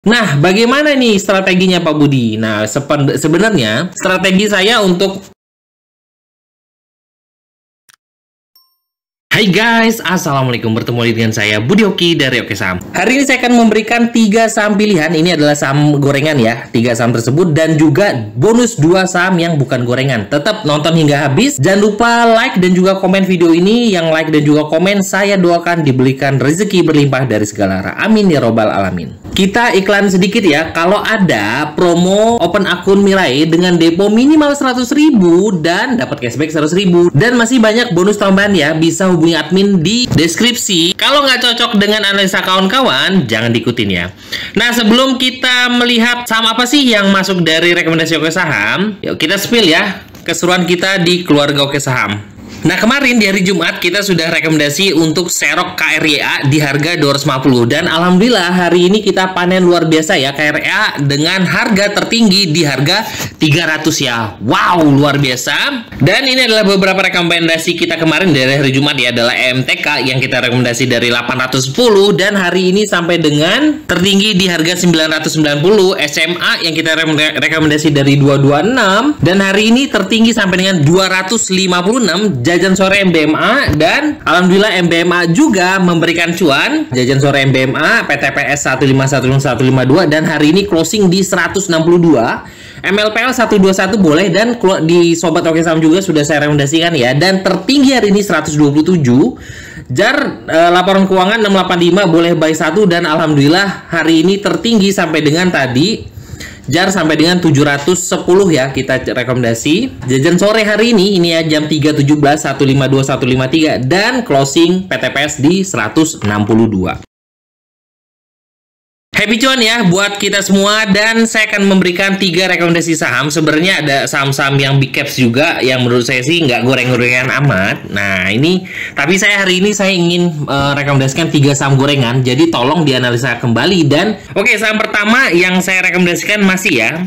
Nah, bagaimana nih strateginya Pak Budi? Nah, sebenarnya strategi saya untuk Hai guys, Assalamualaikum, bertemu lagi dengan saya Budi Hoki dari Oke Saham. Hari ini saya akan memberikan 3 saham pilihan. Ini adalah saham gorengan ya, 3 saham tersebut, dan juga bonus 2 saham yang bukan gorengan. Tetap nonton hingga habis. Jangan lupa like dan juga komen video ini. Yang like dan juga komen, saya doakan diberikan rezeki berlimpah dari segala arah. Amin ya robbal alamin. Kita iklan sedikit ya. Kalau ada promo open akun Mirai dengan depo minimal 100.000 dan dapat cashback 100.000, dan masih banyak bonus tambahan ya, bisa hubungi admin di deskripsi. Kalau nggak cocok dengan analisa kawan-kawan, jangan diikutin ya. Nah, sebelum kita melihat saham apa sih yang masuk dari rekomendasi Oke Saham, yuk kita spill ya keseruan kita di keluarga Oke Saham. Nah, kemarin di hari Jumat kita sudah rekomendasi untuk Serok KRYA di harga 250, dan alhamdulillah hari ini kita panen luar biasa ya KRYA dengan harga tertinggi di harga 300 ya. Wow, luar biasa. Dan ini adalah beberapa rekomendasi kita kemarin dari hari Jumat ya, adalah EMTK yang kita rekomendasi dari 810, dan hari ini sampai dengan tertinggi di harga 990, SMA yang kita rekomendasi dari 226, dan hari ini tertinggi sampai dengan 256. Jajan sore MBMA, dan alhamdulillah MBMA juga memberikan cuan. Jajan sore MBMA PTPS 1511152, dan hari ini closing di 162. MLPL 121 boleh, dan di Sobat Oke Saham juga sudah saya rekomendasikan ya, dan tertinggi hari ini 127. JAR laporan keuangan 685 boleh buy 1, dan alhamdulillah hari ini tertinggi sampai dengan tadi JAR sampai dengan 710 ya, kita rekomendasi. Jajan sore hari ini ya jam 3.17 152153, dan closing PTPS di 162. Happy cuan ya buat kita semua, dan saya akan memberikan 3 rekomendasi saham. Sebenarnya ada saham-saham yang big caps juga yang menurut saya sih nggak goreng-gorengan amat. Nah ini, tapi hari ini saya ingin rekomendasikan 3 saham gorengan, jadi tolong dianalisa kembali. Dan oke, saham pertama yang saya rekomendasikan masih ya,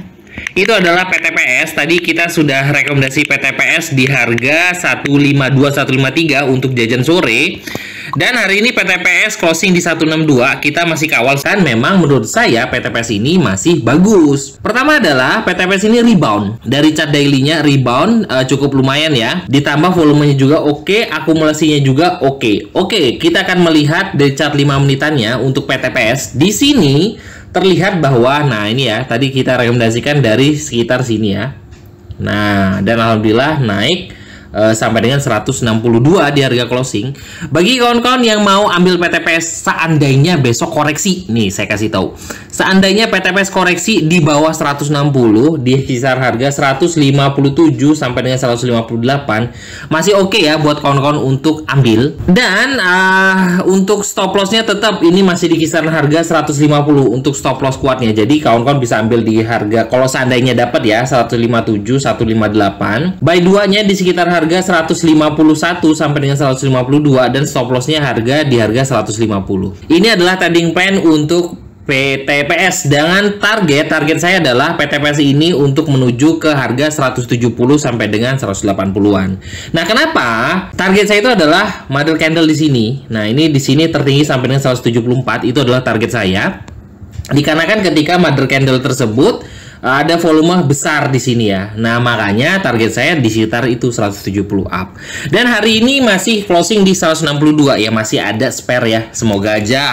itu adalah PTPS. Tadi kita sudah rekomendasi PTPS di harga 152153 untuk jajan sore. Dan hari ini PTPS closing di 162, kita masih kawal, dan memang menurut saya PTPS ini masih bagus. Pertama adalah PTPS ini rebound. Dari chart daily-nya rebound cukup lumayan ya. Ditambah volumenya juga oke, akumulasinya juga oke. Oke, kita akan melihat dari chart 5 menitannya untuk PTPS. Di sini terlihat bahwa, nah ini ya, tadi kita rekomendasikan dari sekitar sini ya. Nah, dan alhamdulillah naik sampai dengan 162 di harga closing. Bagi kawan-kawan yang mau ambil PTPS seandainya besok koreksi, nih saya kasih tahu. Seandainya PTPS koreksi di bawah 160, di kisar harga 157 sampai dengan 158, masih oke ya buat kawan-kawan untuk ambil. Dan untuk stop lossnya tetap ini masih di kisaran harga 150 untuk stop loss kuatnya. Jadi kawan-kawan bisa ambil di harga, kalau seandainya dapat ya, 157, 158. Buy 2-nya di sekitar harga 151 sampai dengan 152, dan stop lossnya di harga 150. Ini adalah trading plan untuk PTPS dengan target saya adalah PTPS ini untuk menuju ke harga 170 sampai dengan 180-an. Nah, kenapa? Target saya itu adalah mother candle di sini. Nah, ini di sini tertinggi sampai dengan 174, itu adalah target saya. Dikarenakan ketika mother candle tersebut ada volume besar di sini ya. Nah, makanya target saya di sekitar itu 170 up. Dan hari ini masih closing di 162 ya, masih ada spare ya. Semoga aja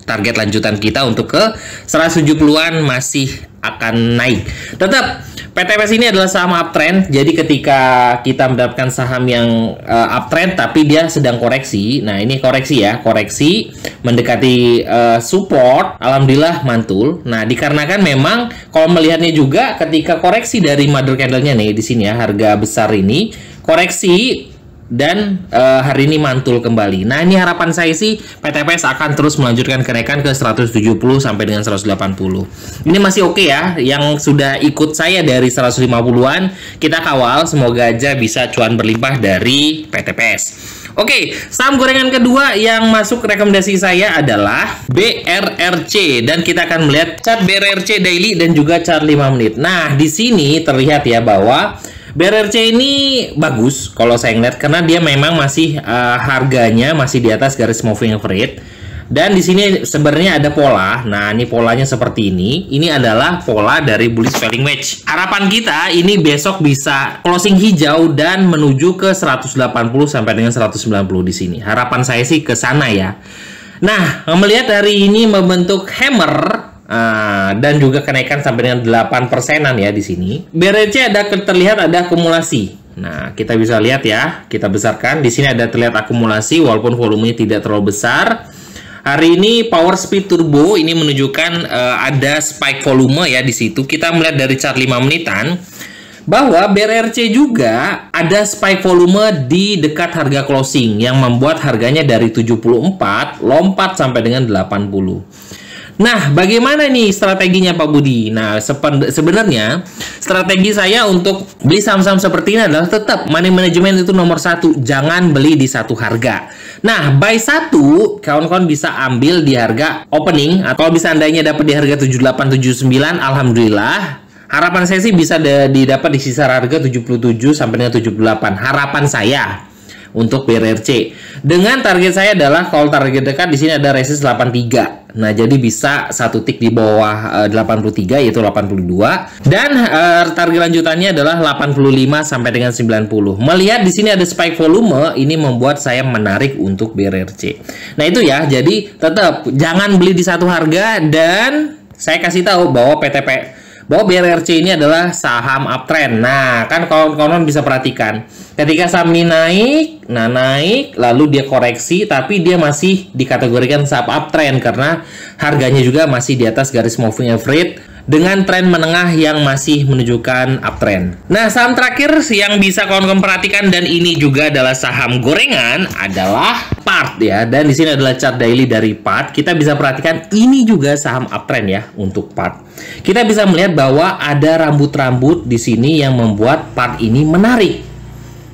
target lanjutan kita untuk ke 170-an masih akan naik. Tetap PTPS ini adalah saham uptrend. Jadi ketika kita mendapatkan saham yang uptrend tapi dia sedang koreksi. Nah, ini koreksi ya, koreksi mendekati support, alhamdulillah mantul. Nah, dikarenakan memang kalau melihatnya juga ketika koreksi dari mother candle-nya nih di sini ya, harga besar ini koreksi, dan hari ini mantul kembali. Nah, ini harapan saya sih PTPS akan terus melanjutkan kenaikan ke 170 sampai dengan 180. Ini masih oke ya, yang sudah ikut saya dari 150-an, kita kawal, semoga aja bisa cuan berlimpah dari PTPS. Oke, saham gorengan kedua yang masuk rekomendasi saya adalah BRRC, dan kita akan melihat chart BRRC daily dan juga chart 5 menit. Nah, di sini terlihat ya bahwa BRRC ini bagus kalau saya ngeliat, karena dia memang masih harganya masih di atas garis moving average. Dan di sini sebenarnya ada pola. Nah, ini polanya seperti ini. Ini adalah pola dari bullish falling wedge. Harapan kita ini besok bisa closing hijau dan menuju ke 180 sampai dengan 190 di sini. Harapan saya sih ke sana ya. Nah, melihat hari ini membentuk hammer dan juga kenaikan sampai dengan 8%-an ya di sini. BRC terlihat ada akumulasi. Nah, kita bisa lihat ya, kita besarkan. Di sini ada terlihat akumulasi walaupun volumenya tidak terlalu besar. Hari ini power speed turbo ini menunjukkan ada spike volume ya di situ. Kita melihat dari chart 5 menitan bahwa BRC juga ada spike volume di dekat harga closing yang membuat harganya dari 74 lompat sampai dengan 80. Nah, bagaimana nih strateginya Pak Budi? Nah, sebenarnya strategi saya untuk beli saham-saham seperti ini adalah tetap money management itu nomor satu. Jangan beli di satu harga. Nah, buy satu, kawan-kawan bisa ambil di harga opening. Atau bisa andainya dapat di harga 78, 79, alhamdulillah. Harapan saya sih bisa didapat di sisa harga 77 sampai dengan 78. Harapan saya untuk BRC. Dengan target saya adalah kalau target dekat di sini ada resist 83. Nah, jadi bisa satu tick di bawah 83 yaitu 82 dan target lanjutannya adalah 85 sampai dengan 90. Melihat di sini ada spike volume, ini membuat saya menarik untuk BRC. Nah, itu ya. Jadi tetap jangan beli di satu harga dan saya kasih tahu bahwa bahwa BRC ini adalah saham uptrend. Nah, kan kawan-kawan bisa perhatikan. Ketika saham ini naik, naik, lalu dia koreksi, tapi dia masih dikategorikan saham uptrend karena harganya juga masih di atas garis moving average dengan tren menengah yang masih menunjukkan uptrend. Nah, saham terakhir yang bisa kawan-kawan perhatikan dan ini juga adalah saham gorengan adalah PART ya. Dan di sini adalah chart daily dari PART. Kita bisa perhatikan ini juga saham uptrend ya untuk PART. Kita bisa melihat bahwa ada rambut-rambut di sini yang membuat PART ini menarik.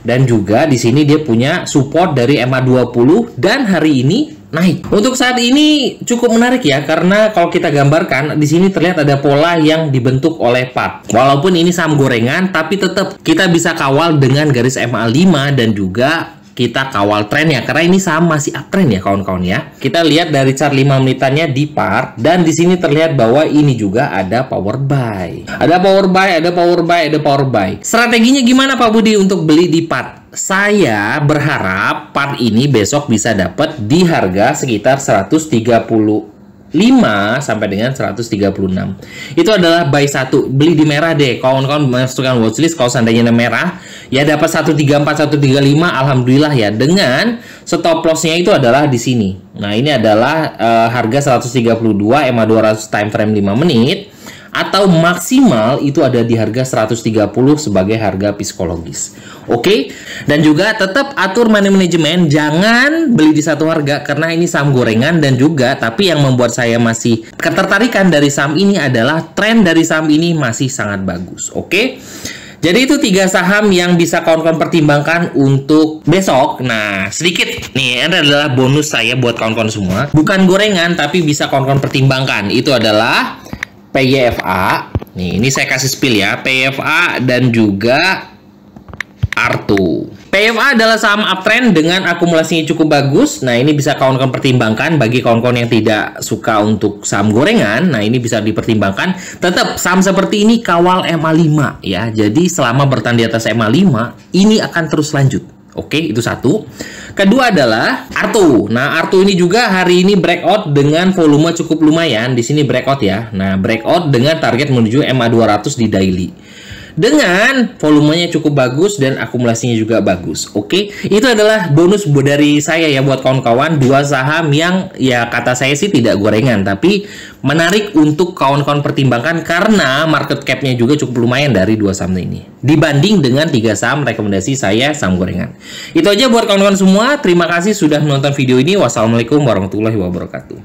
Dan juga di sini dia punya support dari MA20 dan hari ini naik. Untuk saat ini cukup menarik ya karena kalau kita gambarkan di sini terlihat ada pola yang dibentuk oleh PART. Walaupun ini saham gorengan tapi tetap kita bisa kawal dengan garis MA5 dan juga kita kawal trennya karena ini saham masih uptrend ya kawan-kawan ya. Kita lihat dari chart 5 menitannya di PART dan di sini terlihat bahwa ini juga ada power buy. Ada power buy, ada power buy, ada power buy. Strateginya gimana Pak Budi untuk beli di PART? Saya berharap PART ini besok bisa dapat di harga sekitar 135 sampai dengan 136. Itu adalah buy satu. Beli di merah deh. Kawan-kawan masukkan watchlist kalau seandainya merah ya dapat 134, 135 alhamdulillah ya. Dengan stop loss-nya itu adalah di sini. Nah, ini adalah harga 132 MA200 time frame 5 menit atau maksimal itu ada di harga 130 sebagai harga psikologis. Oke, dan juga tetap atur money management, jangan beli di satu harga karena ini saham gorengan dan juga tapi yang membuat saya masih ketertarikan dari saham ini adalah tren dari saham ini masih sangat bagus. Oke. Jadi itu 3 saham yang bisa kawan-kawan pertimbangkan untuk besok. Nah, sedikit nih, ini adalah bonus saya buat kawan-kawan semua. Bukan gorengan tapi bisa kawan-kawan pertimbangkan. Itu adalah PYFA. Nih, ini saya kasih spill ya. PYFA dan juga Arto. PYFA adalah saham uptrend dengan akumulasinya cukup bagus. Nah, ini bisa kawan-kawan pertimbangkan bagi kawan-kawan yang tidak suka untuk saham gorengan. Nah, ini bisa dipertimbangkan. Tetap saham seperti ini kawal MA5 ya. Jadi selama bertahan di atas MA5, ini akan terus lanjut. Oke, itu satu. Kedua adalah Arto. Nah, Arto ini juga hari ini breakout dengan volume cukup lumayan. Di sini breakout ya. Nah, breakout dengan target menuju MA200 di daily. Dengan volumenya cukup bagus dan akumulasinya juga bagus. Oke, itu adalah bonus dari saya ya buat kawan-kawan. 2 saham yang ya kata saya sih tidak gorengan, tapi menarik untuk kawan-kawan pertimbangkan karena market cap-nya juga cukup lumayan dari 2 saham ini. Dibanding dengan 3 saham rekomendasi saya saham gorengan. Itu aja buat kawan-kawan semua. Terima kasih sudah menonton video ini. Wassalamualaikum warahmatullahi wabarakatuh.